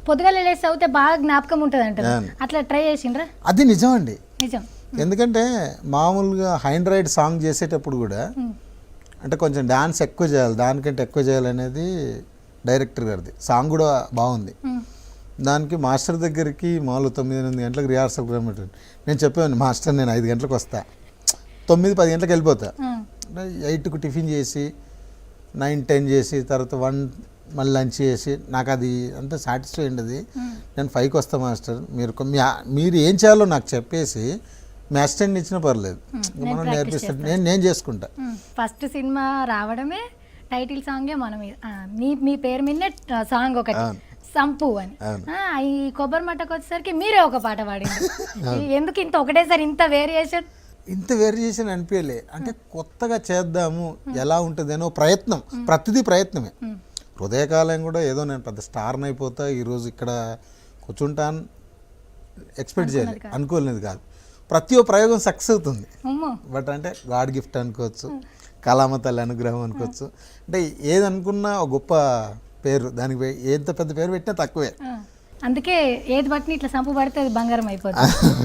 పొద్దుగాల లేసి చదివితే బాగా జ్ఞాపకం ఉంటుంది అంటారు, అట్లా ట్రై చేసిండ్రా? అది నిజం అండి. నిజం. ఎందుకంటే మామూలుగా హైండ్రాయిడ్ సాంగ్ చేసేటప్పుడు కూడా అంటే కొంచెం డాన్స్ ఎక్కువ చేయాలి, దానికంటే ఎక్కువ చేయాలనేది డైరెక్టర్ గారిది. సాంగ్ కూడా బాగుంది. దానికి మాస్టర్ దగ్గరికి మామూలు 9-8 గంటలకు రిహార్సల్ రమ్మంటారు. నేను చెప్పాను మాస్టర్ నేను 5 గంటలకు వస్తా, 9-10 గంటలకు వెళ్ళిపోతా. 8కు టిఫిన్ చేసి 9-10 చేసి తర్వాత 1 మళ్ళీ లంచ్ చేసి నాకు అది అంత సాటిస్ఫై ఉండదు. నేను 5కి వస్తా మాస్టర్, మీరు ఏం చేయాలో నాకు చెప్పేసి మీ అసిస్టెంట్ ఇచ్చినా పర్లేదు, మనం నేర్పిస్తాను, నేను చేసుకుంటా. ఫస్ట్ సినిమా రావడమే టైటిల్ సాంగే మనం మీ పేరు మీదనే సాంగ్ ఒకటి సంపు అని. ఈ కొబ్బరి మట్టకు వచ్చేసరికి మీరే ఒక పాట పాడింది. ఎందుకు ఇంత ఒకటేసారి ఇంత వేరియేషన్? ఇంత వేరియేషన్ అనిపించలే, అంటే కొత్తగా చేద్దాము ఎలా ఉంటుందనో ప్రయత్నం, ప్రతిదీ ప్రయత్నమే. హృదయకాలం కూడా ఏదో నేను పెద్ద స్టార్ని అయిపోతా ఈరోజు ఇక్కడ కూర్చుంటాను ఎక్స్పెక్ట్ చేయలేదు, అనుకోలేదు కాదు. ప్రతి ఒక్క ప్రయోగం సక్సెస్ అవుతుంది. బట్ అంటే గాడ్ గిఫ్ట్ అనుకోవచ్చు, కళామ తల్లి అనుగ్రహం అనుకోవచ్చు. అంటే ఏది అనుకున్నా ఒక గొప్ప పేరు, దానికి ఎంత పెద్ద పేరు పెట్టినా తక్కువే. అందుకే ఏది బట్టిన ఇట్లా సంపు పడితే అది బంగారం అయిపోతుంది.